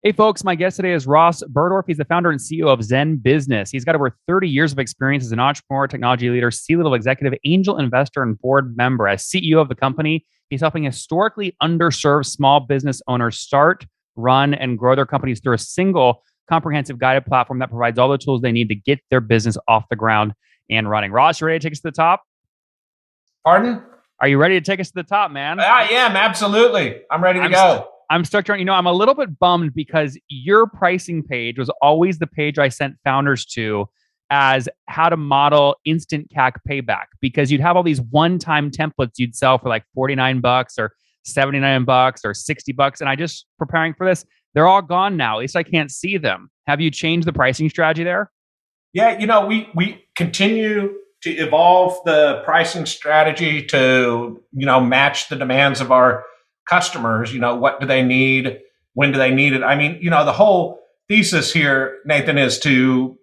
Hey, folks, my guest today is Ross Burdorf. He's the founder and CEO of ZenBusiness. He's got over 30 years of experience as an entrepreneur, technology leader, C-level executive, angel investor, and board member. As CEO of the company, he's helping historically underserved small business owners start, run, and grow their companies through a single comprehensive guided platform that provides all the tools they need to get their business off the ground and running. Ross, you ready to take us to the top? Pardon? Are you ready to take us to the top, man? I am, absolutely. I'm ready to I'm st- go. I'm stuck trying. I'm a little bit bummed because your pricing page was always the page I sent founders to as how to model instant CAC payback because you'd have all these one-time templates you'd sell for like $49 or $79 or $60. And I just preparing for this, they're all gone now. At least I can't see them. Have you changed the pricing strategy there? Yeah, we continue to evolve the pricing strategy to, match the demands of our customers. What do they need? When do they need it? I mean, the whole thesis here, Nathan, is to,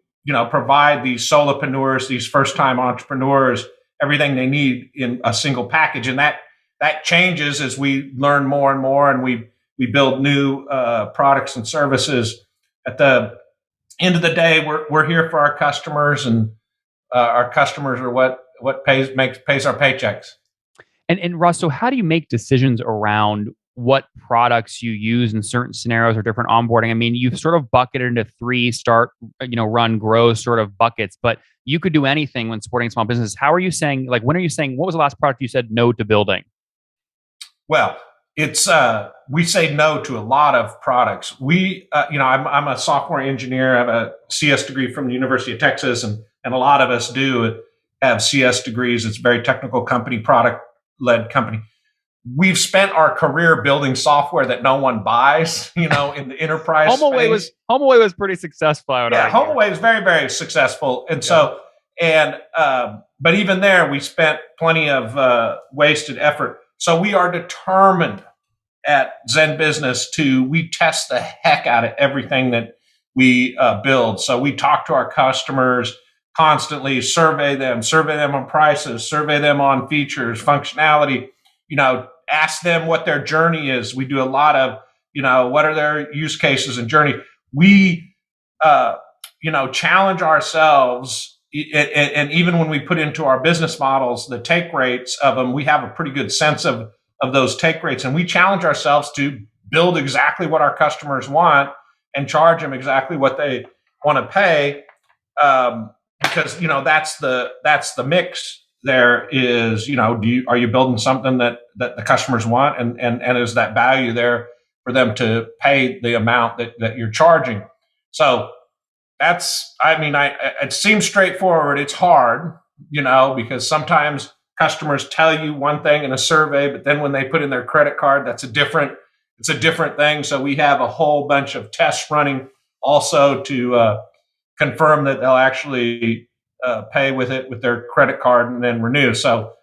provide these solopreneurs, these first-time entrepreneurs, everything they need in a single package. And that changes as we learn more and more, and we build new products and services. At the end of the day, we're here for our customers, and our customers are what pays our paychecks. And Russ, so how do you make decisions around what products you use in certain scenarios or different onboarding? I mean, you've sort of bucketed into three start, run, grow sort of buckets, but you could do anything when supporting small business. How are you saying, like, when are you saying, what was the last product you said no to building? Well, it's we say no to a lot of products. I'm a software engineer. I have a CS degree from the University of Texas, and a lot of us do have CS degrees. It's a very technical company, product led company. We've spent our career building software that no one buys, in the enterprise space. HomeAway was pretty successful, I would argue. HomeAway is very, very successful. And so, but even there, we spent plenty of wasted effort. So we are determined at ZenBusiness we test the heck out of everything that we build. So we talk to our customers constantly, survey them on prices, survey them on features, functionality, ask them what their journey is. We do a lot of, what are their use cases and journey. We, challenge ourselves. And even when we put into our business models, the take rates of them, we have a pretty good sense of those take rates. And we challenge ourselves to build exactly what our customers want and charge them exactly what they want to pay. Because, that's the mix. There is, are you building something that the customers want, and is that value there for them to pay the amount that you're charging? So it seems straightforward. It's hard, because sometimes customers tell you one thing in a survey, but then when they put in their credit card, it's a different thing. So we have a whole bunch of tests running also to confirm that they'll actually pay with their credit card and then renew. So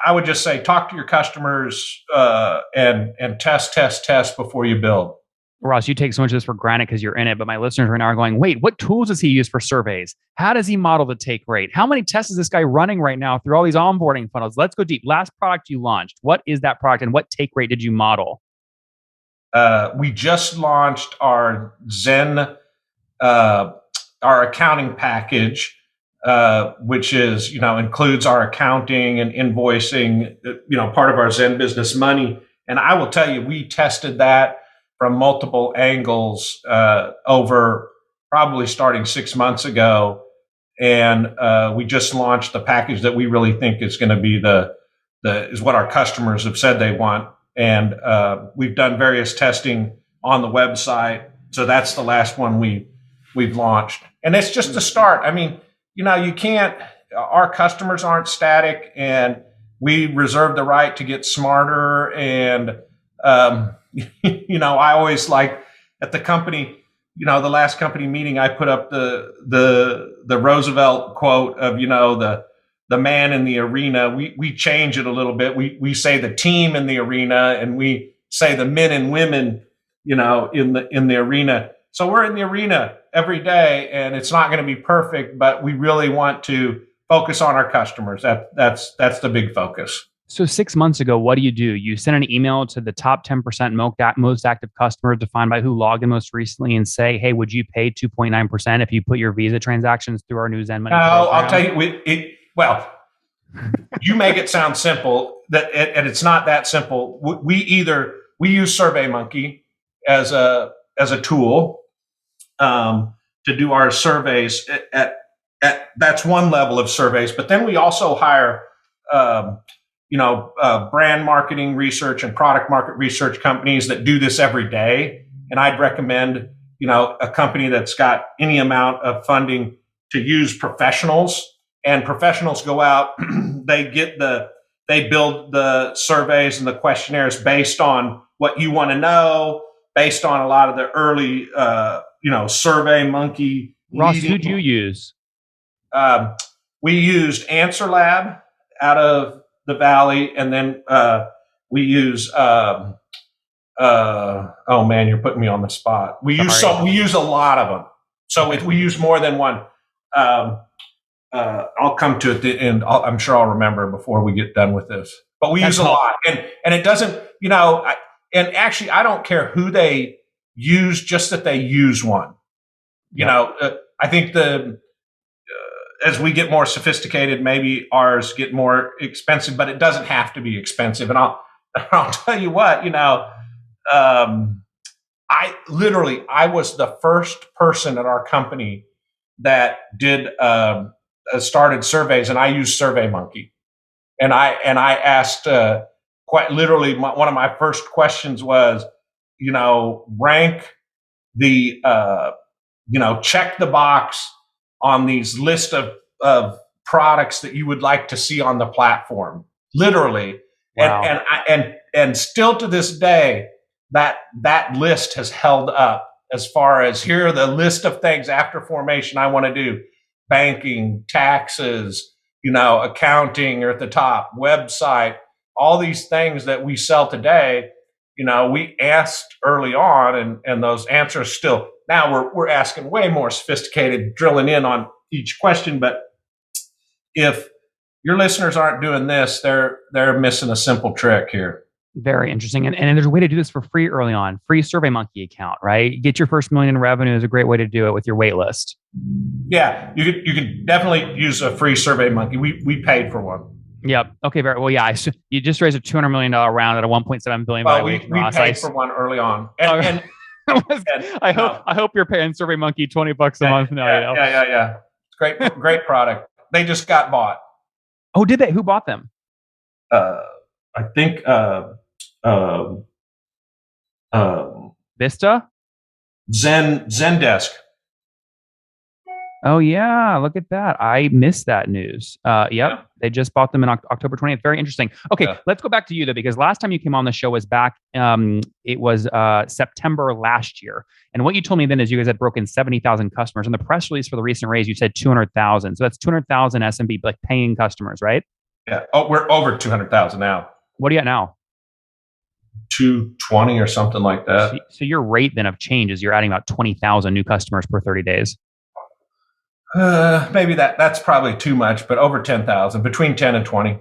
I would just say talk to your customers and test before you build. Ross, you take so much of this for granted because you're in it, but my listeners right now are going, wait, what tools does he use for surveys? How does he model the take rate? How many tests is this guy running right now through all these onboarding funnels? Let's go deep. Last product you launched, what is that product and what take rate did you model? We just launched our our accounting package, which is, includes our accounting and invoicing, part of our ZenBusiness Money. And I will tell you, we tested that from multiple angles over probably starting 6 months ago. And we just launched the package that we really think is going to be is what our customers have said they want. And we've done various testing on the website. So that's the last one we've launched. And it's just a start. I mean, our customers aren't static, and we reserve the right to get smarter. And, I always like at the company, the last company meeting, I put up the Roosevelt quote of, the man in the arena. We change it a little bit. We say the team in the arena, and we say the men and women, in the arena. So we're in the arena every day, and it's not going to be perfect, but we really want to focus on our customers. That's the big focus. So 6 months ago, what do? You send an email to the top 10% most active customers defined by who logged in most recently and say, hey, would you pay 2.9% if you put your Visa transactions through our new Zen No, Money I'll tell program? you, well, you make it sound simple, and it's not that simple. We use SurveyMonkey as a tool to do our surveys at that's one level of surveys, but then we also hire um, brand marketing research and product market research companies that do this every day. And I'd recommend a company that's got any amount of funding to use professionals. And professionals go out, they build the surveys and the questionnaires based on what you want to know, based on a lot of the early Survey Monkey Ross, who'd leading. you use? Um, we used Answer Lab out of the Valley, and then we use. Oh man, you're putting me on the spot. Sorry. We use a lot of them. So if we use more than one, I'll come to it at the end. I'm sure I'll remember before we get done with this. But we That's use a helpful. lot, and it doesn't. And actually, I don't care who they use, just that they use one. I think as we get more sophisticated, maybe ours get more expensive, but it doesn't have to be expensive. And I'll tell you what, I was the first person at our company that did started surveys, and I used SurveyMonkey, and I asked quite literally one of my first questions was, rank the check the box on these list of products that you would like to see on the platform, literally. Wow. And still to this day, that list has held up as far as here are the list of things after formation I want to do: banking, taxes, accounting are at the top, website, all these things that we sell today. We asked early on, and those answers still now we're asking way more sophisticated, drilling in on each question. But if your listeners aren't doing this, they're missing a simple trick here. Very interesting. And there's a way to do this for free early on. Free SurveyMonkey account, right? Get your first million in revenue is a great way to do it with your wait list. Yeah, you could definitely use a free SurveyMonkey. We paid for one. Yep. Okay. Very well. Yeah. You just raised a $200 million round at a 1.7 billion Well, valuation. we paid for one early on, and I hope you're paying SurveyMonkey $20 a month now. Yeah. Great product. They just got bought. Oh, did they? Who bought them? I think Vista. Zendesk. Oh yeah, look at that. I missed that news. Yep. Yeah. They just bought them in October 20th. Very interesting. Okay, Yeah. let's go back to you though, because last time you came on the show was back, it was September last year. And what you told me then is you guys had broken 70,000 customers. In the press release for the recent raise, you said 200,000. So that's 200,000 SMB, like paying customers, right? Yeah. Oh, we're over 200,000 now. What are you at now? 220 or something like that. So your rate then of change is you're adding about 20,000 new customers per 30 days. Maybe that's probably too much, but over 10,000, between 10 and 20.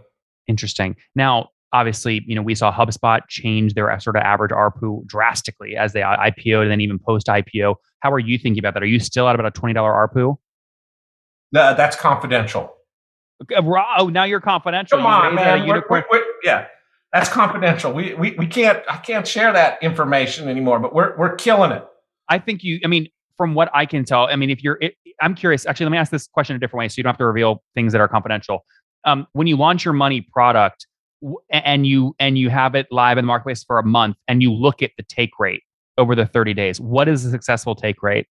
Interesting. Now, obviously, we saw HubSpot change their sort of average ARPU drastically as they IPO'd and then even post IPO. How are you thinking about that? Are you still at about a $20 ARPU? That's confidential. Oh, now you're confidential. Come on, man. Yeah, that's confidential. We can't. I can't share that information anymore. But we're killing it. I think from what I can tell, I'm curious. Actually, let me ask this question a different way, so you don't have to reveal things that are confidential. When you launch your money product and you have it live in the marketplace for a month, and you look at the take rate over the 30 days, what is a successful take rate?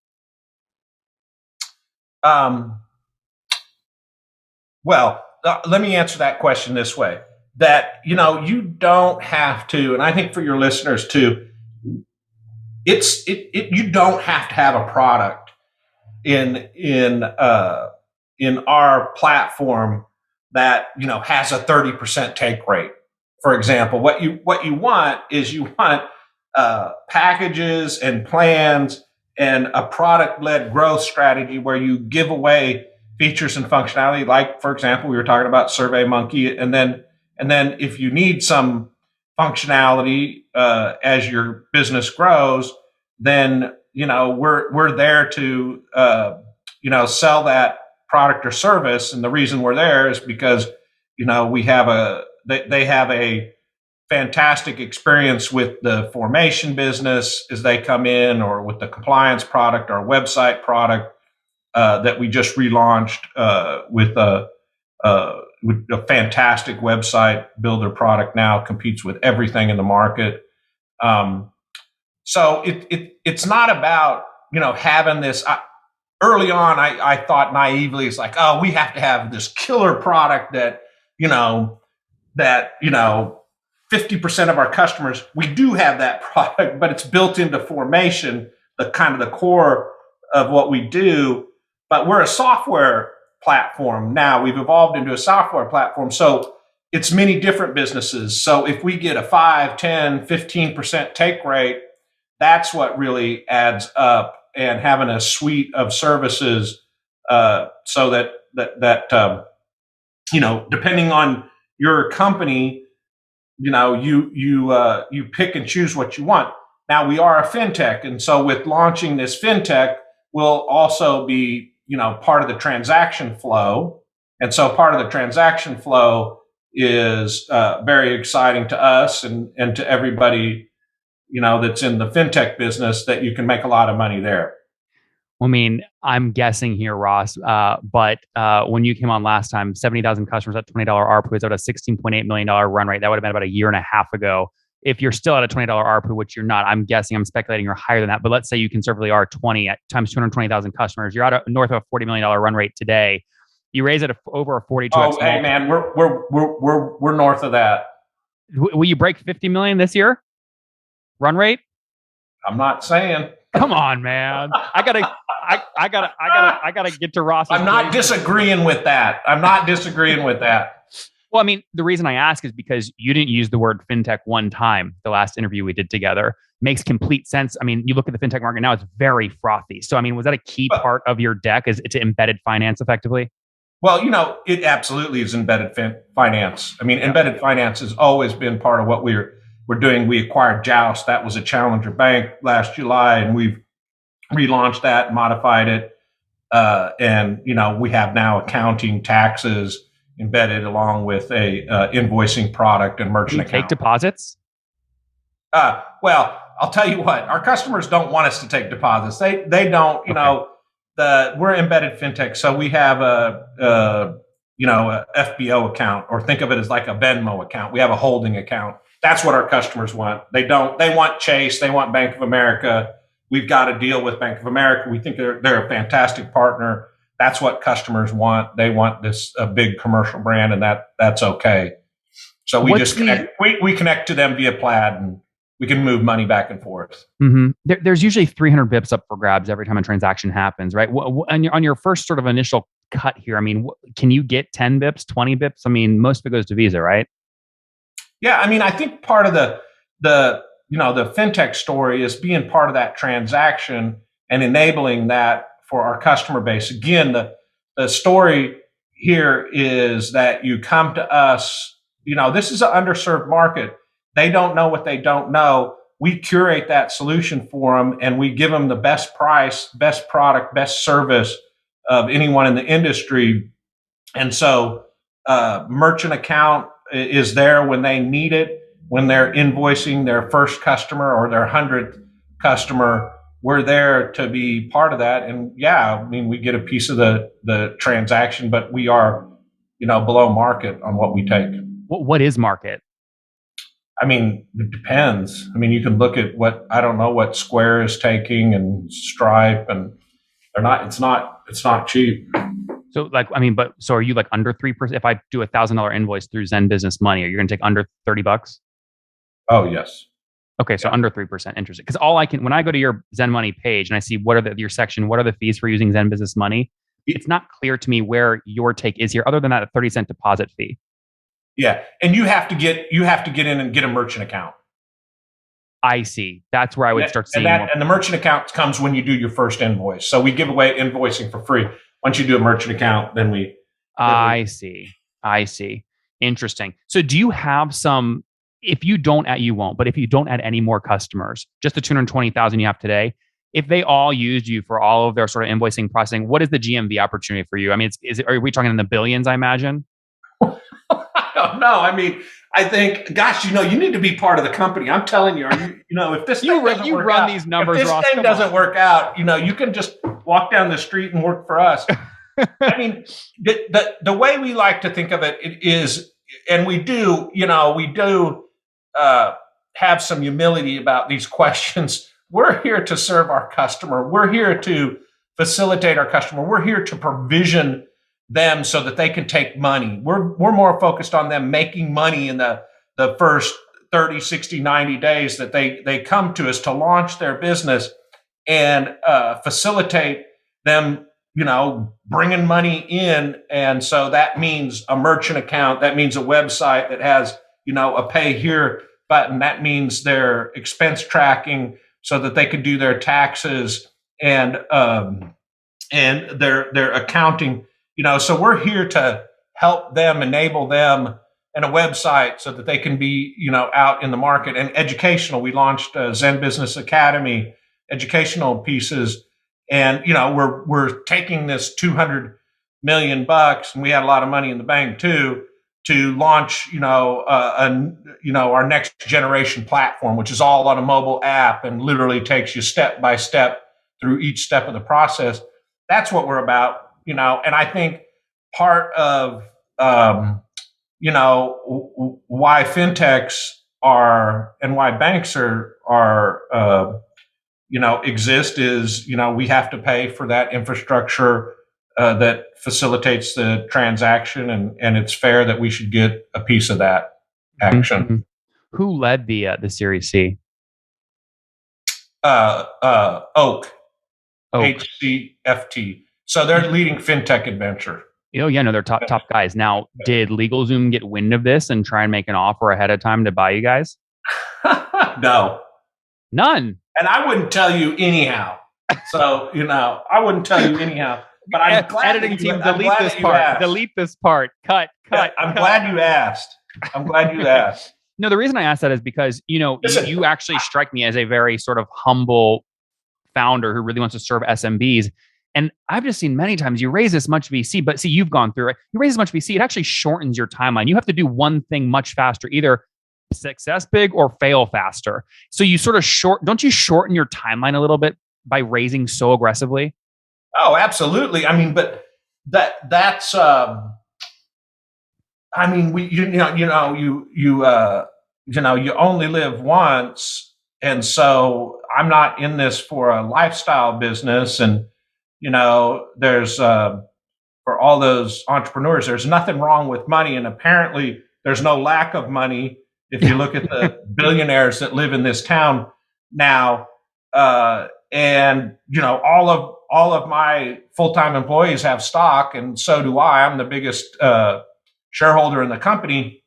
Well, let me answer that question this way: that you don't have to, and I think for your listeners too, you don't have to have a product in our platform that has a 30% take rate. For example, what you want is packages and plans and a product-led growth strategy where you give away features and functionality, like, for example, we were talking about SurveyMonkey, and then And then if you need some functionality as your business grows, then we're there to sell that product or service. And the reason we're there is because we have they have a fantastic experience with the formation business as they come in, or with the compliance product, our website product that we just relaunched with a fantastic website builder product. Now competes with everything in the market. So it's not about having this. Early on, I thought naively, it's like, oh, we have to have this killer product that 50% of our customers. We do have that product, but it's built into formation, the kind of the core of what we do. But we're a software platform now. We've evolved into a software platform. So it's many different businesses. So if we get a 5, 10, 15% take rate, that's what really adds up. And having a suite of services so that depending on your company, you pick and choose what you want. Now we are a fintech, and so with launching this fintech, we'll also be part of the transaction flow. And so part of the transaction flow is very exciting to us and to everybody that's in the fintech business, that you can make a lot of money there. I mean, I'm guessing here, Ross, but when you came on last time, 70,000 customers at $20 ARPU is at a $16.8 million run rate. That would have been about a year and a half ago. If you're still at a $20 ARPU, which you're not, I'm guessing, I'm speculating you're higher than that. But let's say you conservatively are 20 at times 220,000 customers. You're at north of a $40 million run rate today. You raise it over a 42x. Oh, hey man, we're north of that. Will you break 50 million this year? Run rate? I'm not saying. Come on, man. I gotta get to Ross. I'm not disagreeing with that. Well, I mean, the reason I ask is because you didn't use the word fintech one time. The last interview we did together makes complete sense. I mean, you look at the fintech market now; it's very frothy. So, I mean, was that a key part of your deck? Is it embedded finance effectively? Well, it absolutely is embedded finance. I mean, embedded finance has always been part of what we're doing. We acquired Joust. That was a challenger bank last July, and we've relaunched that, modified it. And we have now accounting, taxes embedded, along with a invoicing product and merchant account. Take deposits? Well, I'll tell you what, our customers don't want us to take deposits. They don't, we're embedded fintech. So we have a FBO account, or think of it as like a Venmo account. We have a holding account. That's what our customers want. They want Chase. They want Bank of America. We've got a deal with Bank of America. We think they're a fantastic partner. That's what customers want. They want this big commercial brand, and that's okay. So we connect. We connect to them via Plaid, and we can move money back and forth. Mm-hmm. There's usually 300 bips up for grabs every time a transaction happens, right? On your first sort of initial cut here, I mean, can you get 10 bips, 20 bips? I mean, most of it goes to Visa, right? Yeah, I mean, I think part of the fintech story is being part of that transaction and enabling that for our customer base. Again, the story here is that you come to us. This is an underserved market. They don't know what they don't know. We curate that solution for them, and we give them the best price, best product, best service of anyone in the industry. And so, merchant account is there when they need it, when they're invoicing their first customer or their 100th customer. We're there to be part of that. And yeah, I mean, we get a piece of the transaction, but we are, below market on what we take. What is market? I mean, it depends. I mean, you can look at I don't know what Square is taking and Stripe, and it's not cheap. So so are you like under 3%? If I do $1,000 invoice through ZenBusiness Money, are you going to take under $30? Oh, yes. Okay. So under 3%. Interesting. Because when I go to your Zen Money page and I see your section, what are the fees for using ZenBusiness Money? It's not clear to me where your take is here, other than that 30-cent deposit fee. Yeah. And you have to get in and get a merchant account. I see. That's where I would start seeing. And the merchant account comes when you do your first invoice. So we give away invoicing for free. Once you do a merchant account, then we. I see. Interesting. So do you have some, if you don't add, you won't, but if you don't add any more customers, just the 220,000 you have today, if they all used you for all of their sort of invoicing processing, what is the GMV opportunity for you? I mean, are we talking in the billions, I imagine? I don't know. I mean, I think, gosh, you need to be part of the company. I'm telling you, if this thing doesn't work run out, these numbers, if this Ross, thing doesn't work out, you can just walk down the street and work for us. I mean, the way we like to think of it is, and we do, have some humility about these questions. We're here to serve our customer. We're here to facilitate our customer. We're here to provision them so that they can take money. We're more focused on them making money in the first 30, 60, 90 days that they come to us to launch their business and facilitate them, bringing money in. And so that means a merchant account. That means a website that has, a pay here button. That means their expense tracking so that they can do their taxes and their accounting. So we're here to help them, enable them, and a website so that they can be, out in the market. And educational, we launched ZenBusiness Academy, educational pieces, and we're taking this $200 million, and we had a lot of money in the bank too, to launch, our next generation platform, which is all on a mobile app and literally takes you step by step through each step of the process. That's what we're about. And I think part of, why fintechs are and why banks are exist is, we have to pay for that infrastructure that facilitates the transaction, and it's fair that we should get a piece of that action. Mm-hmm. Who led the Series C? Oak. HCFT. So they're leading fintech adventure. Oh yeah, no, they're top guys. Now, did LegalZoom get wind of this and try and make an offer ahead of time to buy you guys? No, none. And I wouldn't tell you anyhow. So I wouldn't tell you anyhow. But I'm glad editing team, delete this part. Delete this part. Cut. I'm glad you asked. No, the reason I asked that is because you actually strike me as a very sort of humble founder who really wants to serve SMBs. And I've just seen many times you raise this much VC, but see, you've gone through it. You raise this much VC, it actually shortens your timeline. You have to do one thing much faster, either success big or fail faster. So you sort of don't you shorten your timeline a little bit by raising so aggressively? Oh, absolutely. I mean, but that's you only live once. And so I'm not in this for a lifestyle business. And there's for all those entrepreneurs, there's nothing wrong with money. And apparently there's no lack of money. If you look at the billionaires that live in this town now, and all of my full-time employees have stock, and so do I. I'm the biggest shareholder in the company.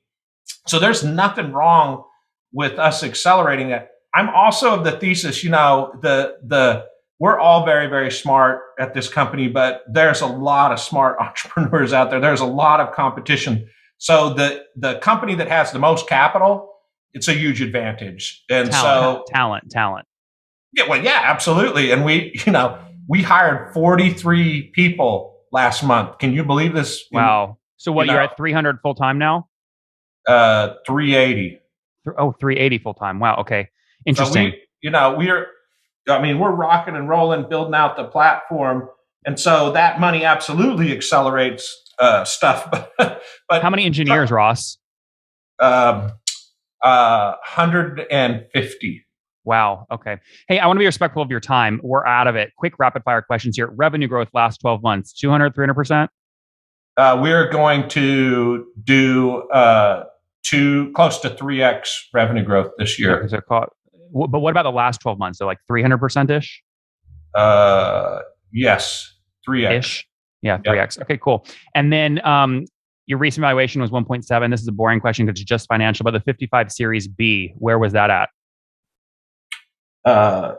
So there's nothing wrong with us accelerating that. I'm also of the thesis, we're all very, very smart at this company, but there's a lot of smart entrepreneurs out there. There's a lot of competition. So the company that has the most capital, it's a huge advantage. And talent. Yeah, well, yeah, absolutely. And we hired 43 people last month. Can you believe this? Wow. So what, you're at 300 full time now? 380. Oh, 380 full time. Wow. Okay. Interesting. So we're rocking and rolling, building out the platform. And so that money absolutely accelerates stuff. But how many engineers, Ross? 150. Wow. Okay. Hey, I want to be respectful of your time. We're out of it. Quick rapid fire questions here. Revenue growth last 12 months, 200, 300%? We're going to do close to 3x revenue growth this year. But what about the last 12 months? So like 300%-ish? Yes, 3x. Ish? Yeah, 3x. Yep. Okay, cool. And then your recent valuation was 1.7. This is a boring question because it's just financial, but the 55 Series B, where was that at?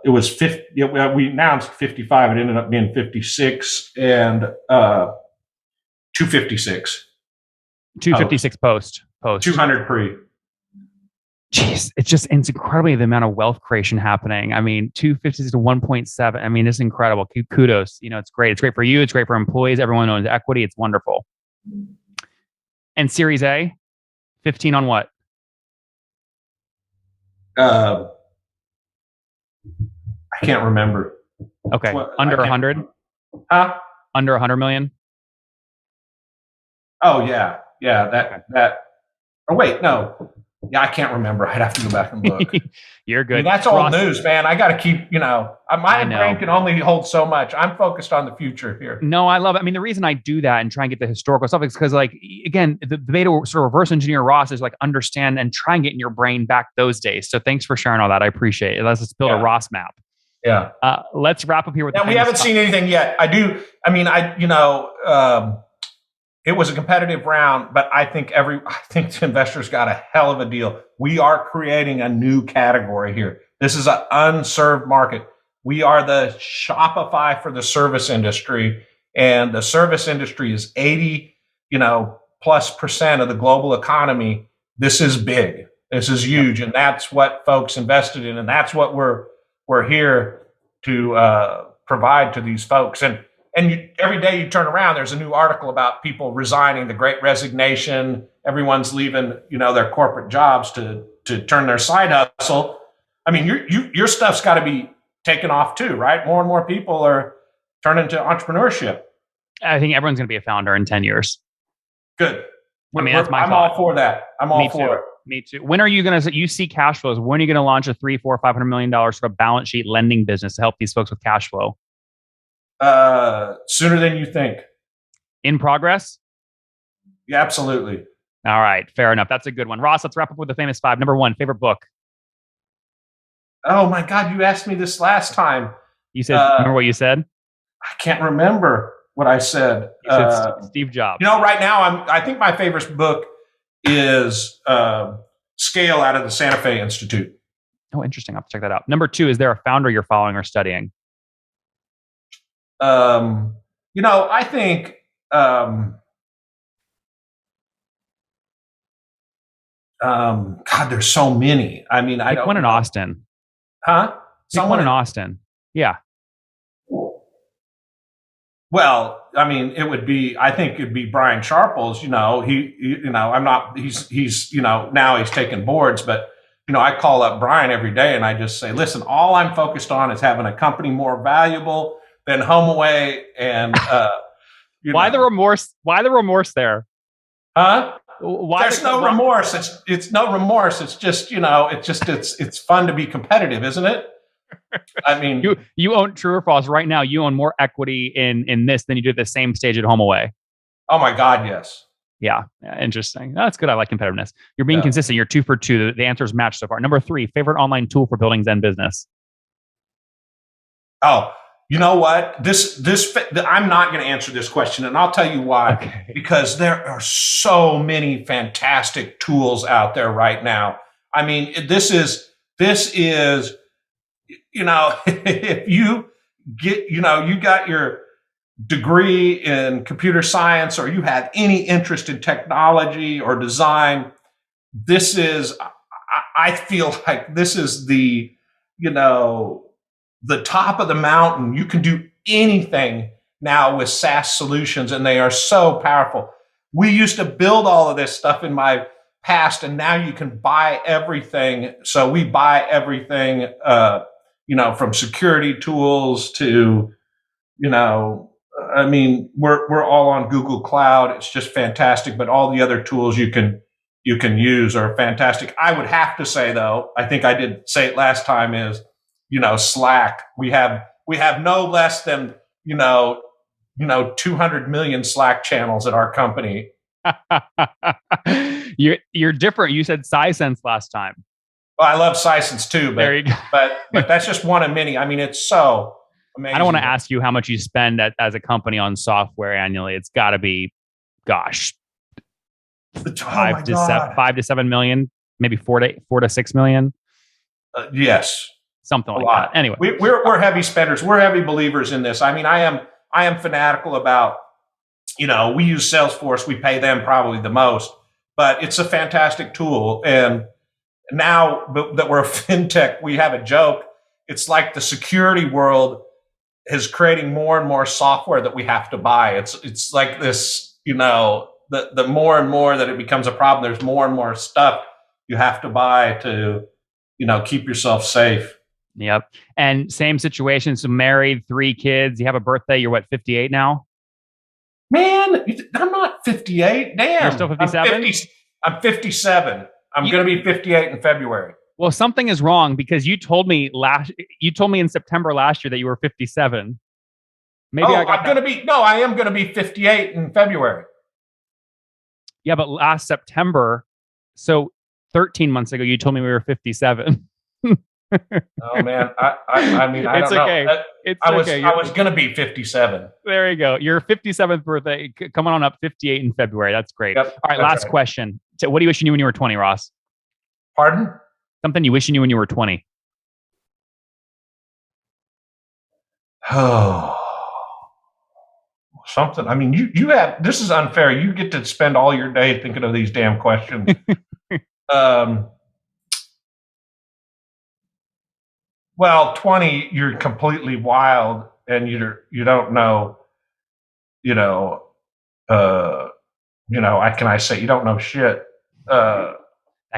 It was 50. We announced 55. It ended up being 56 and 256. 256 post. 200 pre. Jeez, it's incredibly the amount of wealth creation happening. I mean, 256 to 1.7. I mean, it's incredible. Kudos. It's great. It's great for you. It's great for employees. Everyone owns equity. It's wonderful. And Series A, 15 on what? I can't remember. Okay. Under 100? Huh? Under 100 million? Oh, yeah. Yeah. That. Oh, wait. No. Yeah, I can't remember. I'd have to go back and look. You're good. I mean, that's old news, man. I got to keep, my brain can only hold so much. I'm focused on the future here. No, I love it. I mean, the reason I do that and try and get the historical stuff is because, again, the way to sort of reverse engineer Ross is understand and try and get in your brain back those days. So thanks for sharing all that. I appreciate it. Let's build a Ross map. Yeah. Let's wrap up here with. Now, we haven't seen anything yet. It was a competitive round, but I think the investors got a hell of a deal. We are creating a new category here. This is an unserved market. We are the Shopify for the service industry, and the service industry is 80, +% of the global economy. This is big. This is huge, and that's what folks invested in, and that's what we're here to provide to these folks. And every day you turn around, there's a new article about people resigning, the Great Resignation. Everyone's leaving, their corporate jobs to turn their side hustle. I mean, your stuff's got to be taken off too, right? More and more people are turning to entrepreneurship. I think everyone's going to be a founder in 10 years. Good. That's my I'm thought. all for that. I'm all for it. Me too. When are you going to? You see cash flows. When are you going to launch a $300, $400, $500 million sort of balance sheet lending business to help these folks with cash flow? Sooner than you think. In progress? Yeah, absolutely. All right. Fair enough. That's a good one. Ross, let's wrap up with the famous 5. Number 1, favorite book. Oh my God. You asked me this last time. You said, remember what you said? I can't remember what I said. You said Steve Jobs. Right now I think my favorite book is Scale out of the Santa Fe Institute. Oh, interesting. I'll have to check that out. Number 2, is there a founder you're following or studying? I think, God, there's so many. I mean, I don't. One in Austin. Huh? Someone in Austin. Yeah. Well, I mean, I think it'd be Brian Sharples. He's now he's taking boards, but I call up Brian every day and I just say, listen, all I'm focused on is having a company more valuable than HomeAway, and why the remorse? Why the remorse there? Huh? Why There's no remorse. It's no remorse. It's just it's fun to be competitive, isn't it? I mean, you own, true or false, right now you own more equity in this than you do at the same stage at HomeAway. Oh my God, yes. Yeah, interesting. That's good. I like competitiveness. You're being consistent. You're 2 for 2. The answers match so far. Number 3, favorite online tool for building ZenBusiness. Oh, you know what? I'm not going to answer this question, and I'll tell you why. Okay. Because there are so many fantastic tools out there right now. I mean, this is if you get, you got your degree in computer science or you have any interest in technology or design, I feel like this is the top of the mountain. You can do anything now with SaaS solutions, and they are so powerful. We used to build all of this stuff in my past, and now you can buy everything. So we buy everything, from security tools to, I mean, we're all on Google Cloud. It's just fantastic. But all the other tools you can use are fantastic. I would have to say, though, I think I did say it last time, is Slack. We have no less than 200 million Slack channels at our company. You're different. You said Sisense last time. Well, I love Sisense too, but there you go. but that's just one of many. I mean, it's so amazing. I don't want to ask you how much you spend as a company on software annually. It's got to be, gosh, 5 to 7 million, maybe 4 to 6 million. Yes. Something like that. Anyway, we're heavy spenders. We're heavy believers in this. I mean, I am fanatical about we use Salesforce. We pay them probably the most, but it's a fantastic tool. And now that we're a fintech, we have a joke. It's like the security world is creating more and more software that we have to buy. It's like this, the more and more that it becomes a problem, there's more and more stuff you have to buy to, keep yourself safe. Yep. And same situation. So married, 3 kids. You have a birthday. You're what, 58 now? Man, I'm not 58. Damn. You're still 57? I'm 57. I'm going to be 58 in February. Well, something is wrong because you told me in September last year that you were 57. Maybe I am going to be 58 in February. Yeah, but last September, so 13 months ago, you told me we were 57. Oh man, I mean, I don't know. I was going to be 57. There you go. Your 57th birthday, coming on up 58 in February. That's great. Yep, all right, last question. So what do you wish you knew when you were 20, Ross? Pardon? Something you wish you knew when you were 20. Oh, something. I mean, you have. This is unfair. You get to spend all your day thinking of these damn questions. Well, 20, you're completely wild, and you don't know. Can I say you don't know shit? That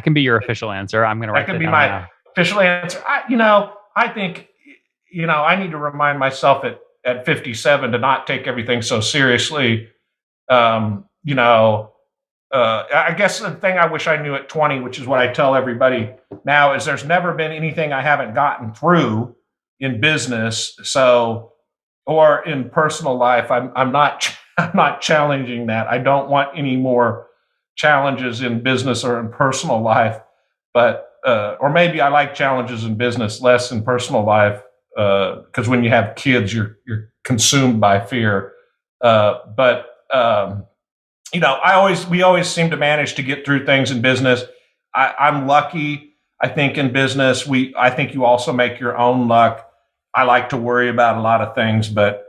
can be your official answer. I'm going to write that can be down my now. Official answer. I think, I need to remind myself at 57 to not take everything so seriously. I guess the thing I wish I knew at 20, which is what I tell everybody now, is there's never been anything I haven't gotten through in business. Or in personal life. I'm not challenging that. I don't want any more challenges in business or in personal life, but or maybe I like challenges in business, less in personal life, because when you have kids, you're consumed by fear. We always seem to manage to get through things in business. I'm lucky. I think in business, I think you also make your own luck. I like to worry about a lot of things, but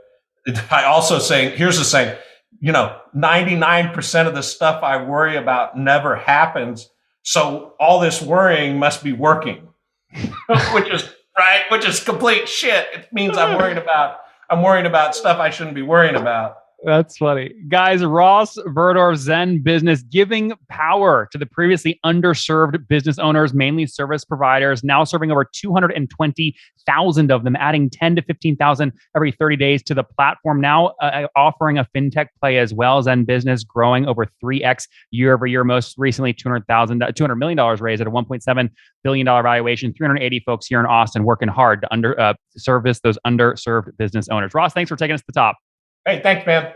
I also say, here's the saying, 99% of the stuff I worry about never happens. So all this worrying must be working, which is complete shit. It means I'm worrying about stuff I shouldn't be worrying about. That's funny. Guys, Ross Burdorf, ZenBusiness, giving power to the previously underserved business owners, mainly service providers, now serving over 220,000 of them, adding 10 to 15,000 every 30 days to the platform. Now offering a fintech play as well. ZenBusiness growing over 3x year over year. Most recently, $200 million raised at a $1.7 billion valuation. 380 folks here in Austin working hard to service those underserved business owners. Ross, thanks for taking us to the top. Hey, thanks, man.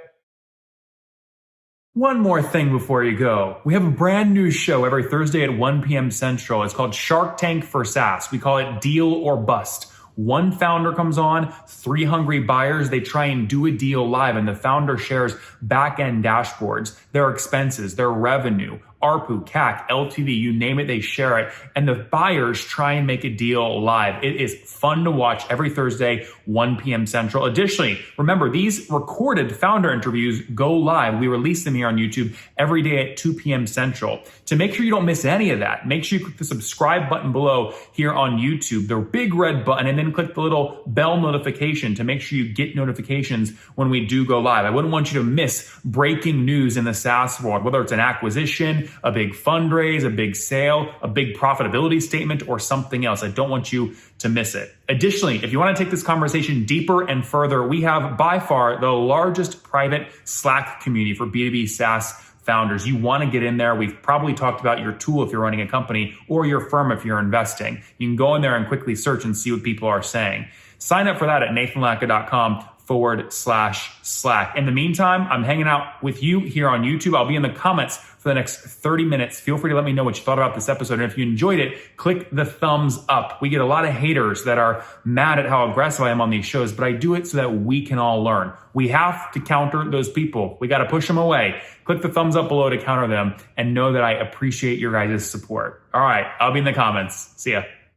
One more thing before you go. We have a brand new show every Thursday at 1 p.m. Central. It's called Shark Tank for SaaS. We call it Deal or Bust. One founder comes on, 3 hungry buyers, they try and do a deal live, and the founder shares back-end dashboards, their expenses, their revenue, ARPU, CAC, LTV, you name it, they share it. And the buyers try and make a deal live. It is fun to watch every Thursday, 1 p.m. Central. Additionally, remember, these recorded founder interviews go live. We release them here on YouTube every day at 2 p.m. Central. To make sure you don't miss any of that, make sure you click the subscribe button below here on YouTube, the big red button, and then click the little bell notification to make sure you get notifications when we do go live. I wouldn't want you to miss breaking news in the SaaS world, whether it's an acquisition, a big fundraise, a big sale, a big profitability statement, or something else. I don't want you to miss it. Additionally, if you want to take this conversation deeper and further, we have by far the largest private Slack community for B2B SaaS founders. You want to get in there. We've probably talked about your tool if you're running a company or your firm if you're investing. You can go in there and quickly search and see what people are saying. Sign up for that at nathanlatka.com/Slack. In the meantime, I'm hanging out with you here on YouTube. I'll be in the comments for the next 30 minutes. Feel free to let me know what you thought about this episode. And if you enjoyed it, click the thumbs up. We get a lot of haters that are mad at how aggressive I am on these shows, but I do it so that we can all learn. We have to counter those people. We got to push them away. Click the thumbs up below to counter them and know that I appreciate your guys' support. All right, I'll be in the comments. See ya.